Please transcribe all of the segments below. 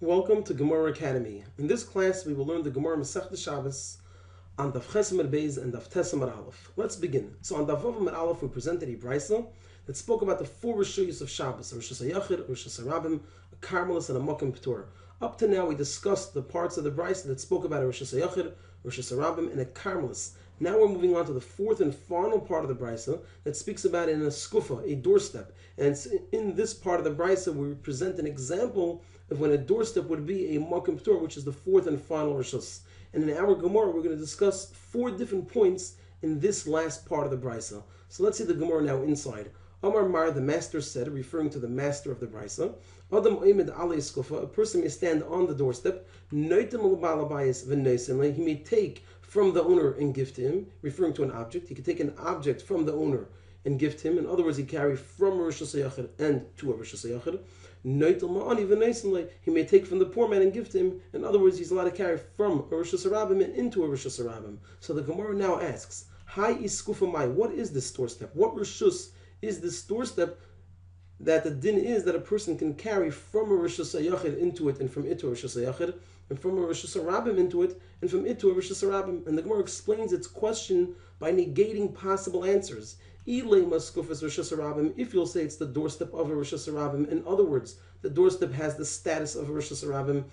Welcome to Gemara Academy. In this class, we will learn the Gemara Masechta Shabbos on Daf Ches Amud Beis and Daf Tes Amud Aleph. Let's begin. So on Daf Vav Amud Aleph, we presented a brisa that spoke about the four Rishuyos of Shabbos: a Rosh Hashanah, a Rosh Hashanah, a Carmelis, and a Mokim P'tur. Up to now, we discussed the parts of the brisa that spoke about a Rosh Hashanah, Rosh Hashanah, and a Carmelis. Now we're moving on to the fourth and final part of the brisa that speaks about in a skufa, a doorstep. And in this part of the brisa, we present an example of when a doorstep would be a Mokim P'tur, which is the fourth and final Rishus. And in our Gemara, we're going to discuss four different points in this last part of the brisa. So let's see the Gemara now inside. Amar Mar, the master said, referring to the master of the brisa, Adam Oimed Ale Skufa, a person may stand on the doorstep, Noitim al Balabayis v'Noisim, he may take from the owner and give to him, referring to an object. He could take an object from the owner and give to him. In other words, he carry from a Rosh Hashanah and to a Rosh Hashanah. Noitil ma'ani v'Noisim, he may take from the poor man and give to him. In other words, he's allowed to carry from a Rosh Hashanah and into a Rosh Hashanah. So the Gemara now asks, Hi iskufa mai, what is this doorstep? What Rishus is this doorstep that the din is that a person can carry from a Rosh Hashanah into it and from it to a Rosh Hashanah, and from a Rosh Hashanah into it and from it to a Rosh Hashanah. And the Gemara explains its question by negating possible answers. If you'll say it's the doorstep of a Rosh Hashanah, in other words, the doorstep has the status of a Rosh Hashanah,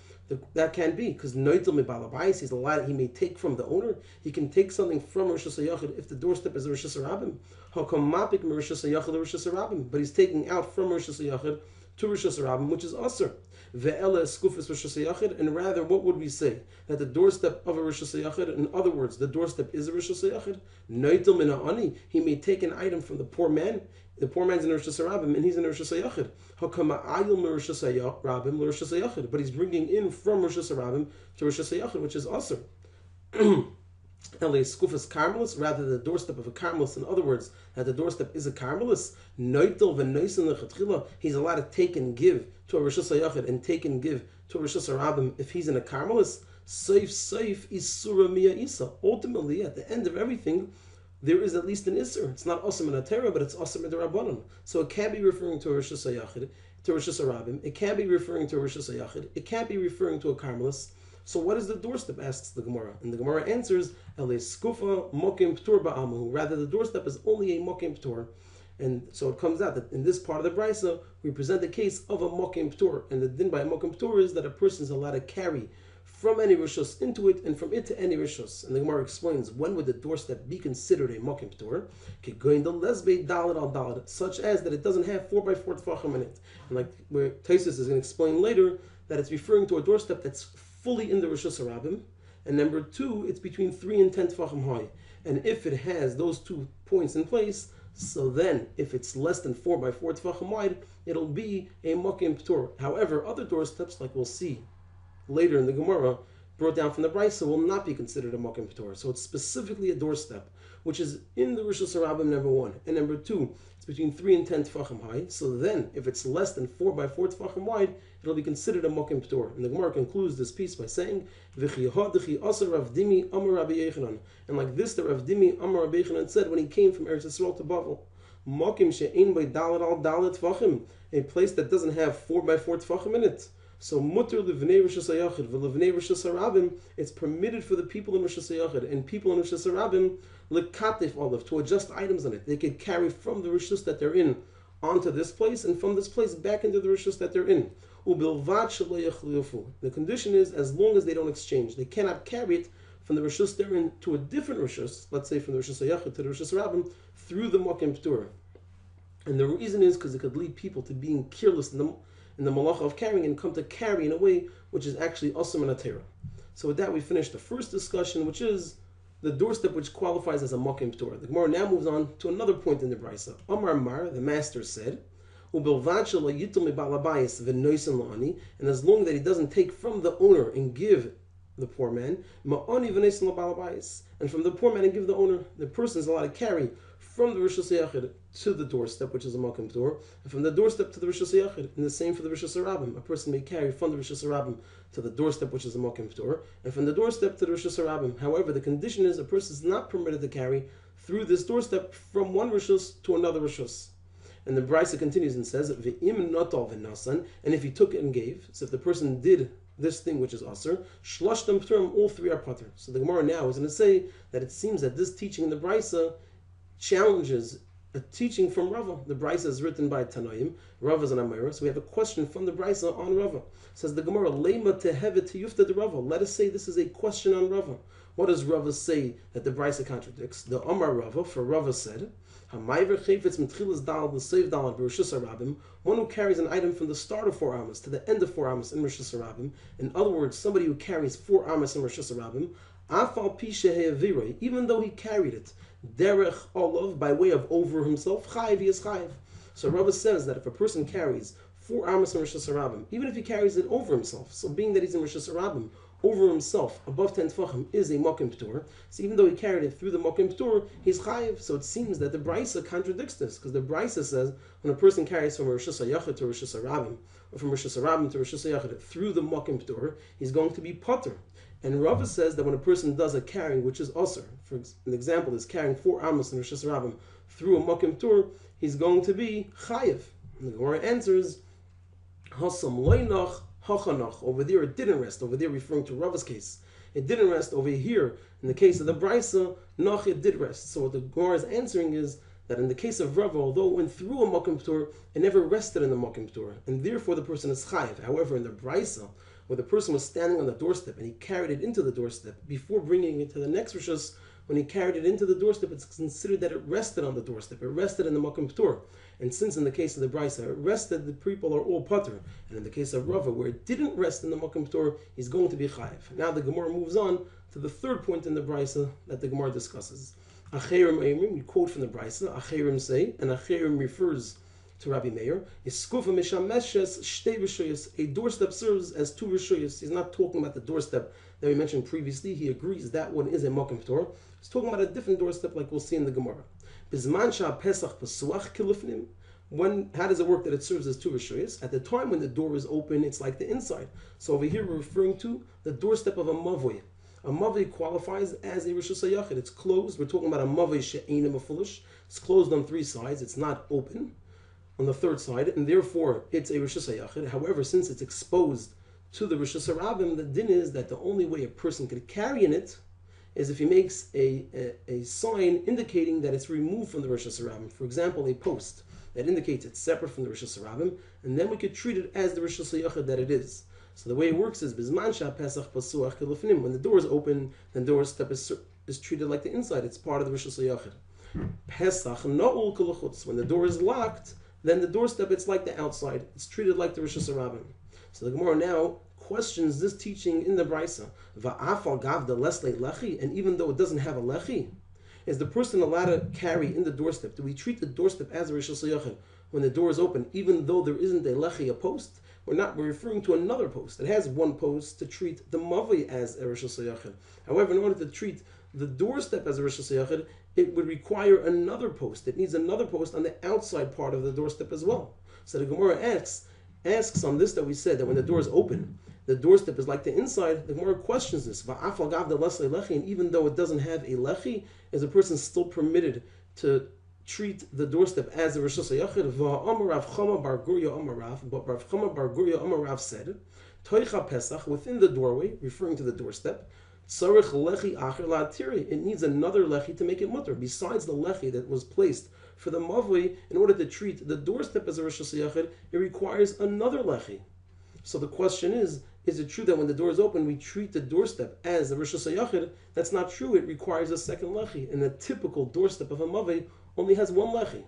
that can be, because Noitel me balabais, he's allowed, he may take from the owner, he can take something from Rosh Hashanah if the doorstep is a Rosh Hashanah. Hakam mapik me Rosh Hashanah Rosh Hashanah, but he's taking out from Rosh Hashanah to Rosh Hashanah, which is Asr. Ve'ela skufis Rosh Hashanah, and rather, what would we say? That the doorstep of a Rosh Hashanah, in other words, the doorstep is a Rosh Hashanah. Noitel mina ani, he may take an item from the poor man. The poor man's in Rosh Hashanah and he's in Rosh Hashanah. Hakama ayil me Rosh Hashanah Rosh Hashanah, but he's bringing in from Rosh Hashanah to Rosh Hashanah, which is Asr. Skufas Carmelis, rather the doorstep of a Carmelis, in other words, that the doorstep is a Carmelis, Noitel v'Noisin lechatchila, he's allowed to take and give to a Rosh Hashanah and take and give to a Rosh Hashanah if he's in a Carmelis. Seif isura miya isa. Ultimately, at the end of everything, there is at least an Isser. It's not Osam and Atera, but it's Osam and Rabbanon. So it can be referring to a Rosh Hashanah, to Rosh Hashanah. It can be referring to a Rosh Hashanah. It can't be referring to a Carmelis. So what is the doorstep, asks the Gemara. And the Gemara answers, Ele skufa mokim p'tur ba'amu. Rather, the doorstep is only a mokim p'tur. And so it comes out that in this part of the brisa, we present the case of a mokim p'tur. And the din by a mokim p'tur is that a person is allowed to carry from any rishus into it and from it to any rishus. And the Gemara explains, when would the doorstep be considered a mokim p'tur? Such as that it doesn't have 4x4 tefachim in it. And like where Taisus is going to explain later, that it's referring to a doorstep that's fully in the Rosh Hashanah, and number two, it's between 3 and 10 tefachim high. And if it has those 2 points in place, so then if it's less than 4x4 tefachim wide, it'll be a mokim p'tur. However, other doorsteps, like we'll see later in the Gemara, brought down from the brisa, will not be considered a mokim p'tur. So it's specifically a doorstep, which is in the Rosh Hashanah, number one, and number two, it's between 3 and 10 tefachim high. So then, if it's less than 4x4 tefachim wide, it'll be considered a mokim p'tur. And the Gemara concludes this piece by saying, "V'chi ha'dechi asa Rav Dimi Amar Rabbi Yechanan." And like this, the Rav Dimi Amar Rabbi Yechanan said when he came from Eretz Yisrael to Bavel, "Mokim she'ein by dalet al dalet tefachim," a place that doesn't have 4x4 tefachim in it. So mutter livnei Rosh Hashanah v'livnei Rosh Hashanah, it's permitted for the people in Rosh Hashanah and people in Rosh Hashanah lekatif olive, to adjust items on it. They could carry from the rishus that they're in onto this place and from this place back into the rishus that they're in. The condition is as long as they don't exchange. They cannot carry it from the rishus they're in to a different rishus, let's say from the Rosh Hashanah to the Rosh Hashanah, through the mokim p'tur. And the reason is because it could lead people to being careless in the malacha of carrying and come to carry in a way which is actually osam and atera. So with that, we finished the first discussion, which is the doorstep which qualifies as a mokim p'tur. The Gemara now moves on to another point in the brisa. Amar Mar, the master said, and as long that he doesn't take from the owner and give the poor man, and from the poor man and give the owner, the person is allowed to carry from the Rosh Hashanah to the doorstep, which is a mokim p'tur, and from the doorstep to the Rosh Hashanah, and the same for the Rosh Hashanah. A person may carry from the Rosh Hashanah to the doorstep, which is a mokim p'tur, and from the doorstep to the Rosh Hashanah. However, the condition is a person is not permitted to carry through this doorstep from one rishus to another rishus. And the Brisa continues and says, V'im notol v'nasan, and if he took it and gave, so if the person did this thing which is aser, shloshtem pturim, all three are pater. So the Gemara now is going to say that it seems that this teaching in the Brisa challenges a teaching from Rava. The Brisa is written by Tanoim. Rava is an Amira. So we have a question from the Brisa on Rava. Says the Gemara, Lema tehevet tiyufta de Rava. Let us say this is a question on Rava. What does Rava say that the Brisa contradicts? The Amar Rava, for Rava said, one who carries an item from the start of 4 amas to the end of 4 amas in Rosh Hashanah. In other words, somebody who carries 4 amas in Rosh Hashanah, even though he carried it derech olav, by way of over himself, chayiv, he is chayiv. So Rava says that if a person carries 4 amas in Rosh Hashanah, even if he carries it over himself, so being that he's in Rosh Hashanah, over himself, above 10 tefachim, is a mokim ptur. So even though he carried it through the mokim ptur, he's chayiv. So it seems that the Brisa contradicts this, because the Brisa says when a person carries from Rosh Hashanah to Rosh Hashanah, or from Rosh Hashanah to Rosh Hashanah through the mokim ptur, he's going to be potter. And Rava says that when a person does a carrying which is aser, for an example is carrying 4 amos in Rosh Hashanah through a mokim ptur, he's going to be chayiv. And the Gemara answers, Hasam loinach hachanach. Over there it didn't rest. Over there referring to Rava's case, it didn't rest. Over here in the case of the Brisa, nach, it did rest. So what the Gemara is answering is that in the case of Rava, although it went through a mokim ptur, it never rested in the mokim ptur, and therefore the person is chayiv. However, in the Brisa, where the person was standing on the doorstep and he carried it into the doorstep before bringing it to the next rishus, when he carried it into the doorstep, it's considered that it rested on the doorstep. It rested in the mokim ptur. And since in the case of the Brisa, it rested, the people are all pater. And in the case of Rava, where it didn't rest in the mokim ptur, he's going to be chayiv. Now the Gemara moves on to the third point in the Brisa that the Gemara discusses. Acherim Eimrim, we quote from the Brisa, Acherim say, and Acherim refers to Rabbi Meir, a doorstep serves as 2 rishuyas. He's not talking about the doorstep that we mentioned previously. He agrees that one is a mokim ptur. He's talking about a different doorstep like we'll see in the Gemara. How does it work that it serves as 2 rishuyas? At the time when the door is open, it's like the inside. So over here we're referring to the doorstep of a mavoi. A mavoi qualifies as a rishus hayachid. It's closed. We're talking about a mavoi she'enim afulish. It's closed on 3 sides. It's not open on the 3rd side, and therefore it's a rishus hayachid. However, since it's exposed to the rishus harabim, the din is that the only way a person could carry in it is if he makes a sign indicating that it's removed from the rishus harabim. For example, a post that indicates it's separate from the rishus harabim, and then we could treat it as the rishus hayachid that it is. So the way it works is bizman sha pesach pasuach kelufnim. When the door is open, then the doorstep is treated like the inside. It's part of the rishus hayachid. Pesach na'ul kelachutz. When the door is locked, then the doorstep, it's like the outside. It's treated like the rishus harabim. So the Gemara now questions this teaching in the Brisa. Va'afal gav the lesle lechi, and even though it doesn't have a lechi, is the person allowed to carry in the doorstep? Do we treat the doorstep as a rishus hayachid when the door is open, even though there isn't a lechi, a post? We're referring to another post. It has 1 post to treat the mavoi as a rishus hayachid. However, in order to treat the doorstep as a rishus hayachid, it would require another post. It needs another post on the outside part of the doorstep as well. So the Gemara asks on this that we said that when the door is open, the doorstep is like the inside. The Gemara questions this. And even though it doesn't have a lechi, is a person still permitted to treat the doorstep as a rishus hayachid? Rav Chama bar Gurya Amarav, but Rav Chama bar Gurya Amarav said, Toicha Pesach, within the doorway, referring to the doorstep, Tzarich lechi acher la'atiri. It needs another lechi to make it mutter, besides the lechi that was placed for the mavoi. In order to treat the doorstep as a rishus hayachid, it requires another lechi. So the question is it true that when the door is open, we treat the doorstep as a rishus hayachid? That's not true. It requires a second lechi, and the typical doorstep of a mavoi only has 1 lechi.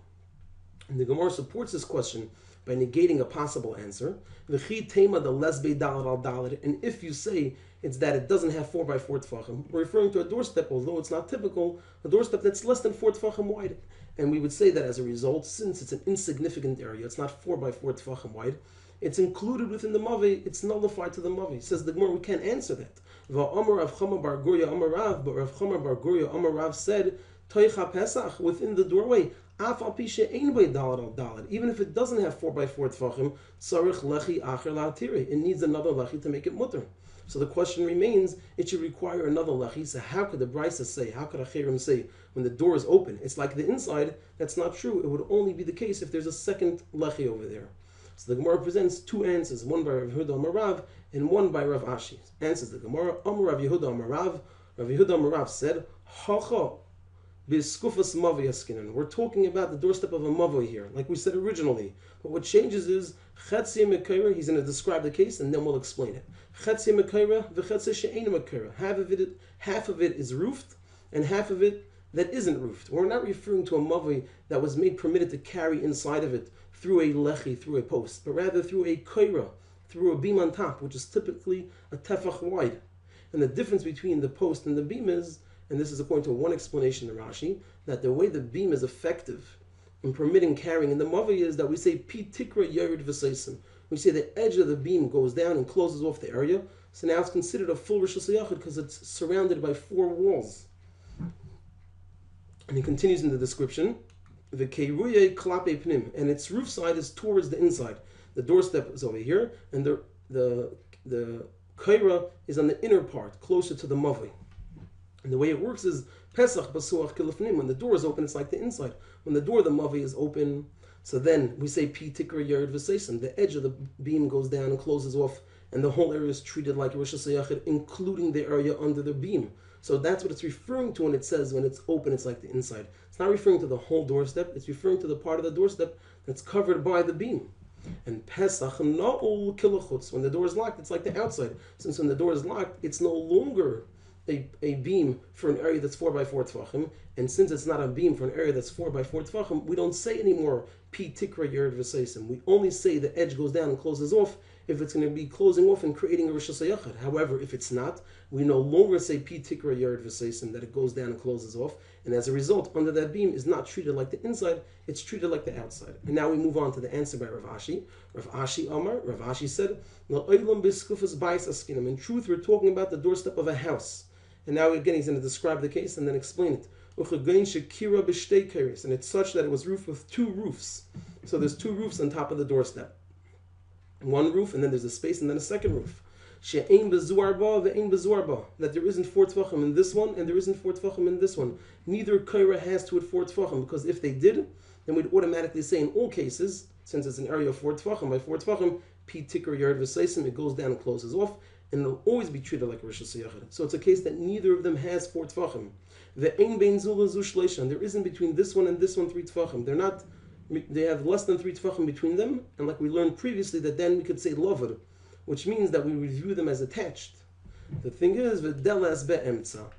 And the Gemara supports this question by negating a possible answer. V'chi tema the lesbe dalad al dalad. And if you say it's that it doesn't have 4 by 4 tefachim, we're referring to a doorstep, although it's not typical, a doorstep that's less than 4 tefachim wide. And we would say that as a result, since it's an insignificant area, it's not 4 by 4 tefachim wide, it's included within the mavoi, it's nullified to the mavoi. Says the Gemara, we can't answer that. Va'amar Rav Chama bar Gurya Amar Rav, but Rav Chama bar Gurya Amar Rav said, Toicha Pesach, within the doorway, even if it doesn't have 4 by 4 tefachim, tzarich lechi acher la'atiri. It needs another lechi to make it mutter. So the question remains, it should require another lechi. So how could the Brisa say, how could Achirim say, when the door is open, it's like the inside? That's not true. It would only be the case if there's a second lechi over there. So the Gemara presents two answers, one by Rav Yehuda Amar Rav and one by Rav Ashi. Answers the Gemara, Amar Rav Yehuda Amar Rav. Rav Yehuda Amar Rav said, Hacha b'skufas mavoi askinan. We're talking about the doorstep of a mavoi here, like we said originally. But what changes is, Chetzi Mekaira, he's going to describe the case and then we'll explain it. Chetzi Mekaira v'chetzi she'ein Mekaira. Half of it is roofed and half of it that isn't roofed. We're not referring to a mavoi that was made permitted to carry inside of it through a lechi, through a post, but rather through a kaira, through a beam on top, which is typically a tefach wide. And the difference between the post and the beam is, and this is according to one explanation in Rashi, that the way the beam is effective in permitting carrying in the mavoi is that we say pi tikra yared v'seisim. We say the edge of the beam goes down and closes off the area. So now it's considered a full rishus hayachid because it's surrounded by 4 walls. And he continues in the description, the keiruye klape pnim, and its roof side is towards the inside. The doorstep is over here, and the kaira is on the inner part, closer to the mavoi. And the way it works is Pesach basuach kilafnim. When the door is open, it's like the inside. When the door of the mavoi is open, so then we say pi tikra yared v'seisim. The edge of the beam goes down and closes off, and the whole area is treated like a rishus hayachid, including the area under the beam. So that's what it's referring to when it says when it's open, it's like the inside. It's not referring to the whole doorstep. It's referring to the part of the doorstep that's covered by the beam. And Pesach na'ul kilachutz. When the door is locked, it's like the outside. Since when the door is locked, it's no longer a beam for an area that's 4 by 4 tefachim, and since it's not a beam for an area that's 4 by 4 tefachim, we don't say anymore pi tikra yared v'seisim. We only say the edge goes down and closes off if it's going to be closing off and creating a rishus hayachid. However, if it's not, we no longer say pi tikra yared v'seisim, that it goes down and closes off, and as a result, under that beam is not treated like the inside, it's treated like the outside. And now we move on to the answer by Rav Ashi. Rav Ashi Amar, Rav Ashi said, in truth, we're talking about the doorstep of a house. And now again he's going to describe the case and then explain it. And it's such that it was roofed with 2 roofs. So there's 2 roofs on top of the doorstep. One roof, and then there's a space, and then a second roof. That there isn't 4 tefachim in this one, and there isn't 4 tefachim in this one. Neither kaira has to it 4 tefachim, because if they did, then we'd automatically say in all cases, since it's an area of 4 tefachim by 4 tefachim, pi tikra yared v'seisim, it goes down and closes off, and it'll always be treated like a rishus hayachid. So it's a case that neither of them has 4 tefachim. The ein bein zula zu shleishan. There isn't between this one and this one 3 tefachim. They have less than 3 tefachim between them, and like we learned previously, that then we could say lover, which means that we review them as attached. The thing is, v'delas be'emtza,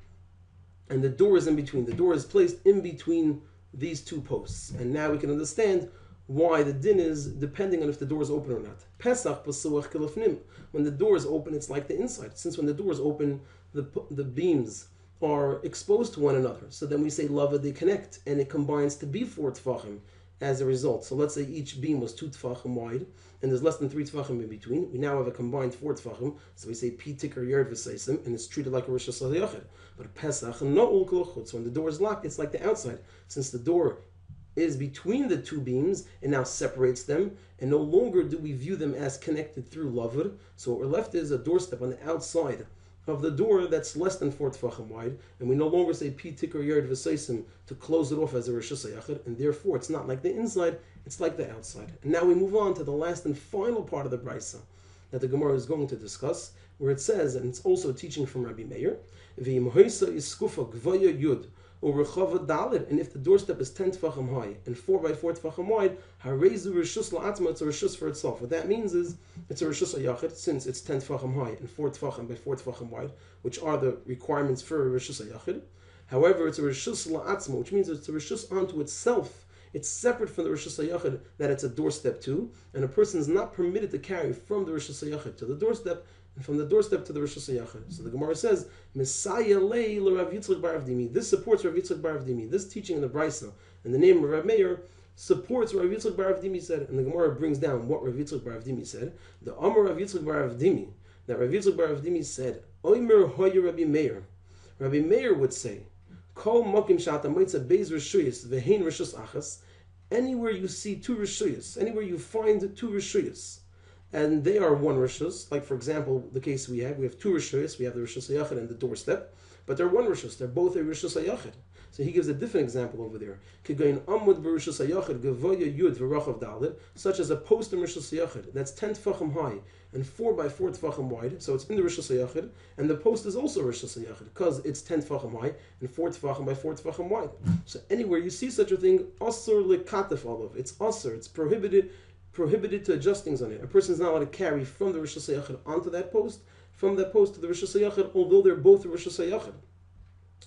and the door is in between. The door is placed in between these 2 posts, and now we can understand why the din is depending on if the door is open or not. Pesach pasuach kilafnim. When the door is open, it's like the inside. Since when the door is open, the beams are exposed to one another. So then we say lava, they connect, and it combines to be 4 tefachim as a result. So let's say each beam was 2 tefachim wide, and there's less than 3 tefachim in between. We now have a combined 4 tefachim. So we say pi tikra yared v'seisim, and it's treated like a rishus hayachid. But Pesach na'ul kilachutz. When the door is locked, it's like the outside. Since the door is between the 2 beams and now separates them, and no longer do we view them as connected through lavur. So what we're left is a doorstep on the outside of the door that's less than 4 tefachim wide, and we no longer say pi tikra yared v'seisim to close it off as a rishus hayachid, and therefore it's not like the inside, it's like the outside. And now we move on to the last and final part of the brisa that the Gemara is going to discuss, where it says, and it's also teaching from Rabbi Meir, v'im hoisa iskufa gvaya yud, or rechava dalit, and if the doorstep is 10 tefachim high and 4 by 4 tefachim wide, harezu rishus la'atzma, it's a rishus for itself. What that means is it's a rishus hayachid since it's 10 tefachim high and 4 tefachim by 4 tefachim wide, which are the requirements for a rishus hayachid. However, it's a rishus la'atzma, which means it's a rishus unto itself. It's separate from the rishus hayachid that it's a doorstep to, and a person is not permitted to carry from the rishus hayachid to the doorstep, and from the doorstep to the rishus hayachid. So the Gemara says, Messiah lei l'Rav Yitzchak bar Avdimi. This supports Rav Yitzchak bar Avdimi. This teaching in the Brisa, in the name of Rav Meir, supports what Rav Yitzchak bar Avdimi said. And the Gemara brings down what Rav Yitzchak bar Avdimi said. The Amar Rav Yitzchak bar Avdimi, that Rav Yitzchak bar Avdimi said, Oimer hoya Rabbi Meir. Rabbi Meir would say, Kol mokim shata moitza beis rishuyas vehein rishus achas. Anywhere you see two rishuyas, anywhere you find two rishuyas, and they are one rishus, like for example, the case we have two rishus, we have the rishus hayachid and the doorstep, but they're one rishus, they're both a rishus hayachid. So he gives a different example over there. Kigayin amud b'rishus hayachid gavoya yud v'rachav dalid, such as a post in rishus hayachid that's 10 tefachim high and 4 by 4 tefachim wide. So it's in the rishus hayachid, and the post is also rishus hayachid because it's 10 tefachim high and 4 tefachim by 4 tefachim wide. So anywhere you see such a thing, asur lekatef olav, it's asur, it's prohibited to adjust things on it. A person is not allowed to carry from the rishus hayachid onto that post, from that post to the rishus hayachid, although they're both the rishus hayachid.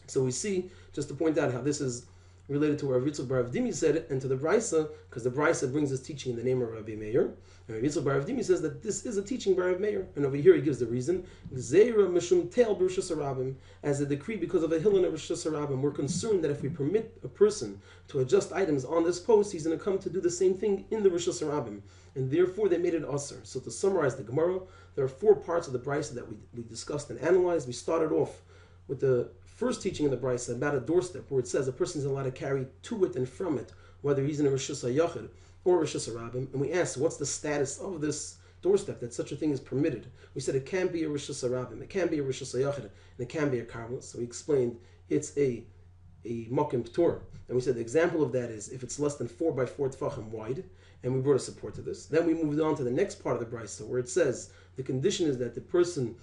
So we see, just to point out how this is related to what Rav Yitzchak bar Avdimi said, and to the Brisa, because the Brisa brings this teaching in the name of Rabbi Meir. And Rav Yitzchak bar Avdimi says that this is a teaching by Rav Meir. And over here he gives the reason, Gzeira mishum tel b'rishus harabim, as a decree because of a hilin of rishus harabim. We're concerned that if we permit a person to adjust items on this post, he's going to come to do the same thing in the rishus harabim. And therefore they made it asr. So to summarize the Gemara, there are 4 parts of the Brisa that we discussed and analyzed. We started off with the first teaching in the Brisa about a doorstep, where it says a person is allowed to carry to it and from it, whether he's in a rishus hayachid or rishus harabim. And we asked, what's the status of this doorstep that such a thing is permitted? We said it can be a rishus harabim, it can be a rishus hayachid, and it can be a karmelis. So we explained it's a mokim p'tor. And we said the example of that is if it's less than 4 by 4 tefachim wide, and we brought a support to this. Then we moved on to the next part of the Brisa, where it says the condition is that the person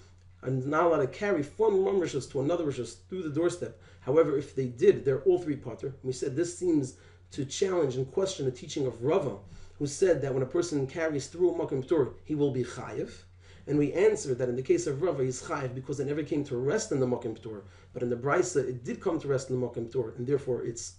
and not allowed to carry from one rishus to another rishus through the doorstep. However, if they did, they're all 3 pater. We said this seems to challenge and question the teaching of Rava, who said that when a person carries through a makom p'tor, he will be chayiv. And we answered that in the case of Rava, he's chayiv because it never came to rest in the makom p'tor. But in the Brisa, it did come to rest in the makom p'tor, and therefore it's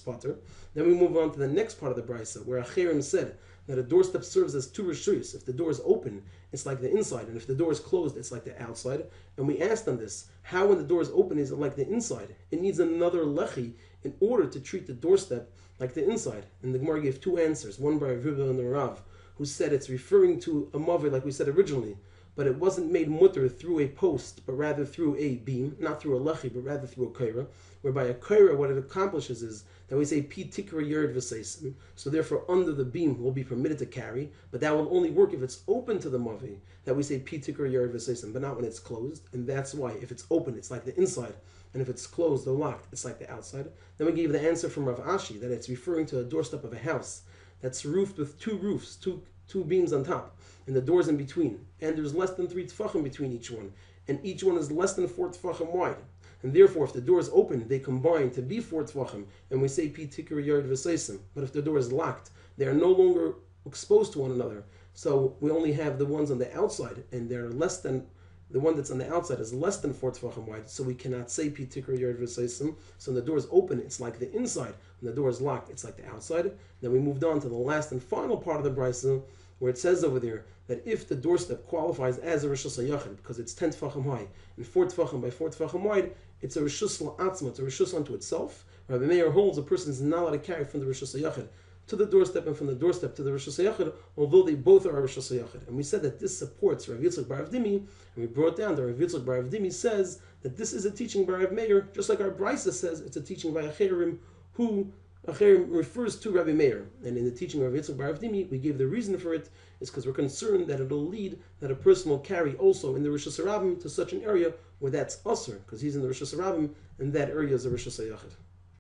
pater. Then we move on to the next part of the Brisa, where Acherim said that a doorstep serves as 2 rishuyos. If the door is open, it's like the inside, and if the door is closed, it's like the outside. And we asked them this, how when the door is open is it like the inside? It needs another lechi in order to treat the doorstep like the inside. And the Gemara gave 2 answers, one by Rav and the Rav, who said it's referring to a maver like we said originally, but it wasn't made mutter through a post, but rather through a beam, not through a lechi, but rather through a kaira, whereby a kaira, what it accomplishes is that we say pi tikra yerd v'seisim, so therefore under the beam will be permitted to carry, but that will only work if it's open to the mavi, that we say pi tikra yerd v'seisim, but not when it's closed, and that's why if it's open, it's like the inside, and if it's closed or locked, it's like the outside. Then we gave the answer from Rav Ashi, that it's referring to a doorstep of a house that's roofed with 2 roofs, two beams on top, and the doors in between, and there's less than 3 tefachim between each one, and each one is less than 4 tefachim wide. And therefore, if the door is open, they combine to be 4 tefachim, and we say pi tikra yard v'seisim. But if the door is locked, they are no longer exposed to one another. So we only have the ones on the outside, and they're less than, the one that's on the outside is less than 4 tefachim wide, so we cannot say pi tikra yard v'seisim. So when the door is open, it's like the inside. When the door is locked, it's like the outside. Then we moved on to the last and final part of the Brisa, where it says over there that if the doorstep qualifies as a rishus hayachid because it's 10 tefachim high and 4 tefachim by 4 tefachim wide, it's a rishus la'atzma, it's a rishus unto itself. Rabbi Meir holds a person is not allowed to carry from the rishus hayachid to the doorstep and from the doorstep to the rishus hayachid, although they both are a rishus hayachid. And we said that this supports Rav Yitzchak bar Avdimi, and we brought down that Rav Yitzchak bar Avdimi says that this is a teaching by Rav Meir, just like our Brisa says it's a teaching by Acherim, who Acherim refers to Rabbi Meir. And in the teaching of Rav Yitzchak bar Avdimi, we gave the reason for it is because we're concerned that it'll lead that a person will carry also in the rishus harabim to such an area where that's usr, because he's in the rishus harabim, and that area is a rishus hayachid.